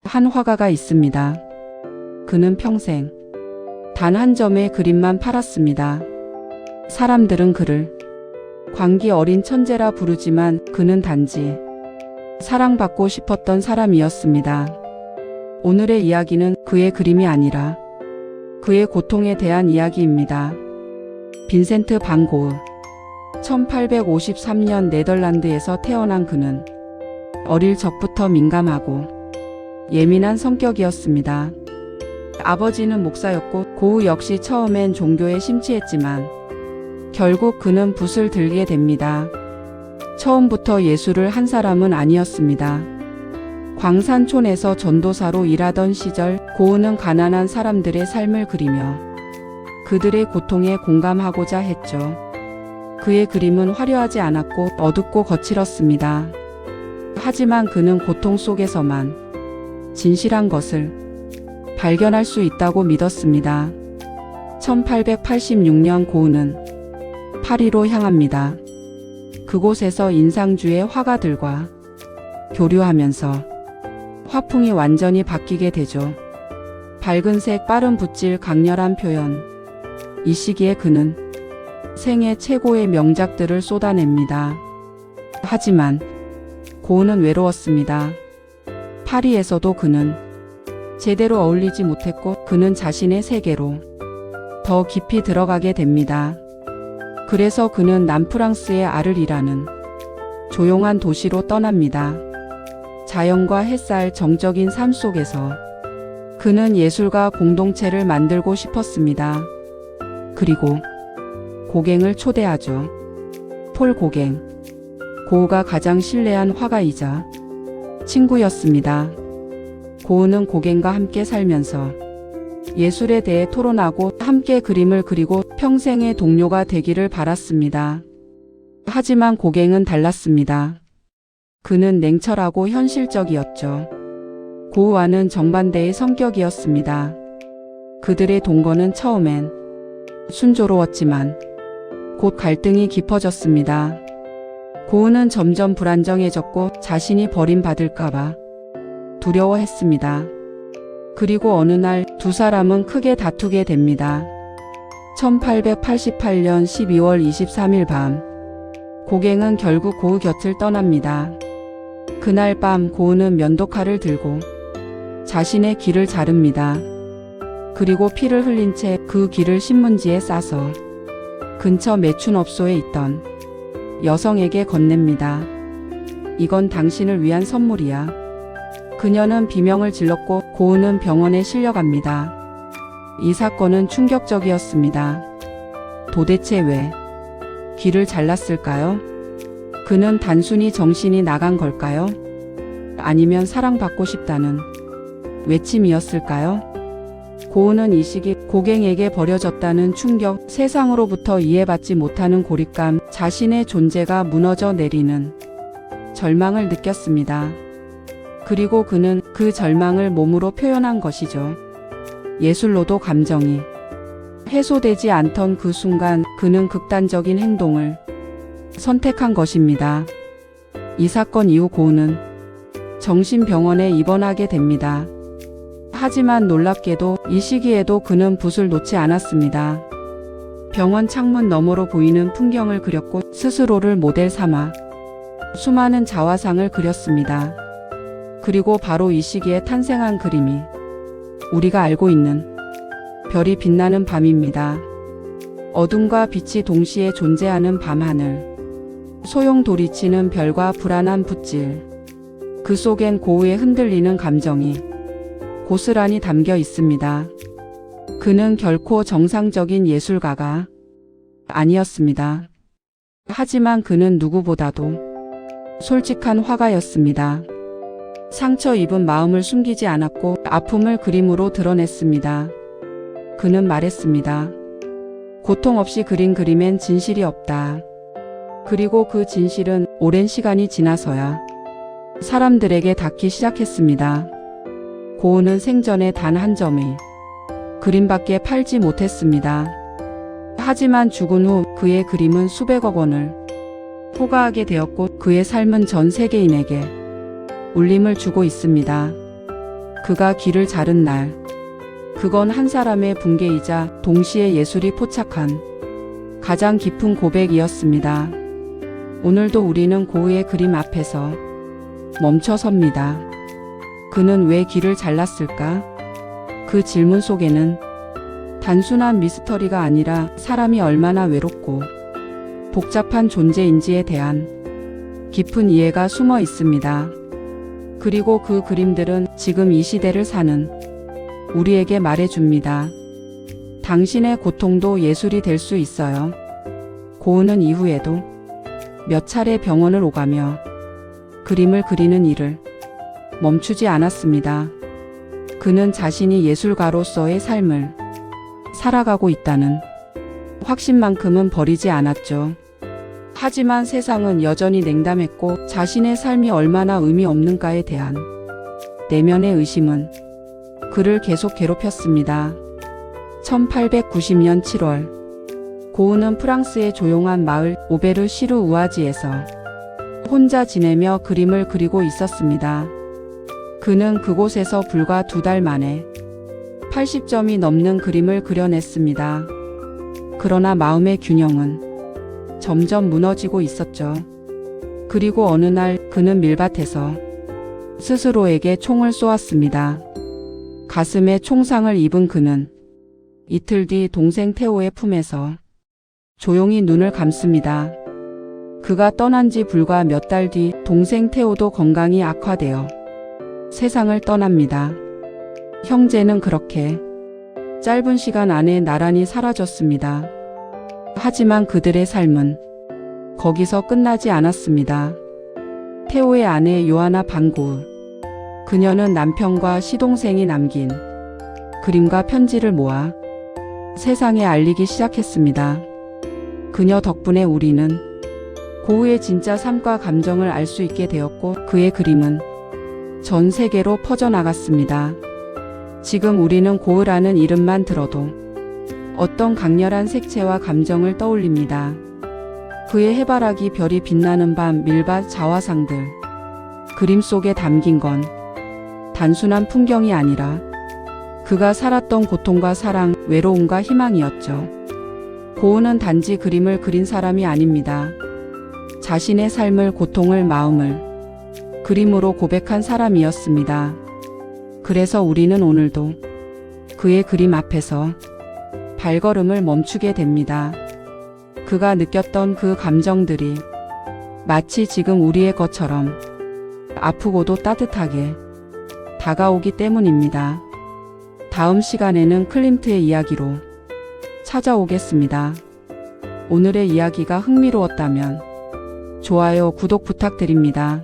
한 화가가 있습니다. 그는 평생 단 한 점의 그림만 팔았습니다. 사람들은 그를 광기 어린 천재라 부르지만 그는 단지 사랑받고 싶었던 사람이었습니다. 오늘의 이야기는 그의 그림이 아니라 그의 고통에 대한 이야기입니다. 빈센트 반 고흐. 1853년 네덜란드에서 태어난 그는 어릴 적부터 민감하고 예민한 성격이었습니다. 아버지는 목사였고 고흐 역시 처음엔 종교에 심취했지만 결국 그는 붓을 들게 됩니다. 처음부터 예술을 한 사람은 아니었습니다. 광산촌에서 전도사로 일하던 시절 고흐는 가난한 사람들의 삶을 그리며 그들의 고통에 공감하고자 했죠. 그의 그림은 화려하지 않았고 어둡고 거칠었습니다. 하지만 그는 고통 속에서만 진실한 것을 발견할 수 있다고 믿었습니다. 1886년 고흐는 파리로 향합니다. 그곳에서 인상주의 화가들과 교류하면서 화풍이 완전히 바뀌게 되죠. 밝은 색, 빠른 붓질, 강렬한 표현. 이 시기에 그는 생애 최고의 명작들을 쏟아냅니다. 하지만 고흐는 외로웠습니다. 파리에서도 그는 제대로 어울리지 못했고 그는 자신의 세계로 더 깊이 들어가게 됩니다. 그래서 그는 남프랑스의 아르리라는 조용한 도시로 떠납니다. 자연과 햇살, 정적인 삶 속에서 그는 예술가 공동체를 만들고 싶었습니다. 그리고 고갱을 초대하죠. 폴 고갱. 고흐가 가장 신뢰한 화가이자 친구였습니다. 고흐는 고갱과 함께 살면서 예술에 대해 토론하고 함께 그림을 그리고 평생의 동료가 되기를 바랐습니다. 하지만 고갱은 달랐습니다. 그는 냉철하고 현실적이었죠. 고흐와는 정반대의 성격이었습니다. 그들의 동거는 처음엔 순조로웠지만 곧 갈등이 깊어졌습니다. 고흐는 점점 불안정해졌고 자신이 버림받을까봐 두려워했습니다. 그리고 어느 날 두 사람은 크게 다투게 됩니다. 1888년 12월 23일 밤, 고갱은 결국 고흐 곁을 떠납니다. 그날 밤 고흐는 면도칼을 들고 자신의 귀를 자릅니다. 그리고 피를 흘린 채 그 귀를 신문지에 싸서 근처 매춘업소에 있던 여성에게 건넵니다. 이건 당신을 위한 선물이야. 그녀는 비명을 질렀고 고흐는 병원에 실려갑니다. 이 사건은 충격적이었습니다. 도대체 왜 귀를 잘랐을까요? 그는 단순히 정신이 나간 걸까요? 아니면 사랑받고 싶다는 외침이었을까요? 고흐는 이 시기 고갱에게 버려졌다는 충격, 세상으로부터 이해받지 못하는 고립감, 자신의 존재가 무너져 내리는 절망을 느꼈습니다. 그리고 그는 그 절망을 몸으로 표현한 것이죠. 예술로도 감정이 해소되지 않던 그 순간 그는 극단적인 행동을 선택한 것입니다. 이 사건 이후 고흐는 정신병원에 입원하게 됩니다. 하지만 놀랍게도 이 시기에도 그는 붓을 놓지 않았습니다. 병원 창문 너머로 보이는 풍경을 그렸고 스스로를 모델 삼아 수많은 자화상을 그렸습니다. 그리고 바로 이 시기에 탄생한 그림이 우리가 알고 있는 별이 빛나는 밤입니다. 어둠과 빛이 동시에 존재하는 밤하늘, 소용돌이치는 별과 불안한 붓질, 그 속엔 고흐의 흔들리는 감정이 고스란히 담겨 있습니다. 그는 결코 정상적인 예술가가 아니었습니다. 하지만 그는 누구보다도 솔직한 화가였습니다. 상처 입은 마음을 숨기지 않았고 아픔을 그림으로 드러냈습니다. 그는 말했습니다. 고통 없이 그린 그림엔 진실이 없다. 그리고 그 진실은 오랜 시간이 지나서야 사람들에게 닿기 시작했습니다. 고흐는 생전에 단 한 점의 그림밖에 팔지 못했습니다. 하지만 죽은 후 그의 그림은 수백억 원을 포가하게 되었고 그의 삶은 전 세계인에게 울림을 주고 있습니다. 그가 길을 자른 날. 그건 한 사람의 붕괴이자 동시에 예술이 포착한 가장 깊은 고백이었습니다. 오늘도 우리는 고흐의 그림 앞에서 멈춰 섭니다. 그는 왜 길을 잘랐을까? 그 질문 속에는 단순한 미스터리가 아니라 사람이 얼마나 외롭고 복잡한 존재인지에 대한 깊은 이해가 숨어 있습니다. 그리고 그 그림들은 지금 이 시대를 사는 우리에게 말해줍니다. 당신의 고통도 예술이 될 수 있어요. 고흐는 이후에도 몇 차례 병원을 오가며 그림을 그리는 일을 멈추지 않았습니다. 그는 자신이 예술가로서의 삶을 살아가고 있다는 확신만큼은 버리지 않았죠. 하지만 세상은 여전히 냉담했고 자신의 삶이 얼마나 의미 없는가에 대한 내면의 의심은 그를 계속 괴롭혔습니다. 1890년 7월 고흐는 프랑스의 조용한 마을 오베르 시르 우아지에서 혼자 지내며 그림을 그리고 있었습니다. 그는 그곳에서 불과 2달 만에 80점이 넘는 그림을 그려냈습니다. 그러나 마음의 균형은 점점 무너지고 있었죠. 그리고 어느 날 그는 밀밭에서 스스로에게 총을 쏘았습니다. 가슴에 총상을 입은 그는 이틀 뒤 동생 테오의 품에서 조용히 눈을 감습니다. 그가 떠난 지 불과 몇 달 뒤 동생 테오도 건강이 악화되어 세상을 떠납니다. 형제는 그렇게 짧은 시간 안에 나란히 사라졌습니다. 하지만 그들의 삶은 거기서 끝나지 않았습니다. 테오의 아내 요하나 반 고흐. 그녀는 남편과 시동생이 남긴 그림과 편지를 모아 세상에 알리기 시작했습니다. 그녀 덕분에 우리는 고흐의 진짜 삶과 감정을 알 수 있게 되었고 그의 그림은 전 세계로 퍼져나갔습니다. 지금 우리는 고흐라는 이름만 들어도 어떤 강렬한 색채와 감정을 떠올립니다. 그의 해바라기 별이 빛나는 밤 밀밭 자화상들. 그림 속에 담긴 건 단순한 풍경이 아니라 그가 살았던 고통과 사랑, 외로움과 희망이었죠. 고흐는 단지 그림을 그린 사람이 아닙니다. 자신의 삶을, 고통을, 마음을 그림으로 고백한 사람이었습니다. 그래서 우리는 오늘도 그의 그림 앞에서 발걸음을 멈추게 됩니다. 그가 느꼈던 그 감정들이 마치 지금 우리의 것처럼 아프고도 따뜻하게 다가오기 때문입니다. 다음 시간에는 클림트의 이야기로 찾아오겠습니다. 오늘의 이야기가 흥미로웠다면 좋아요, 구독 부탁드립니다.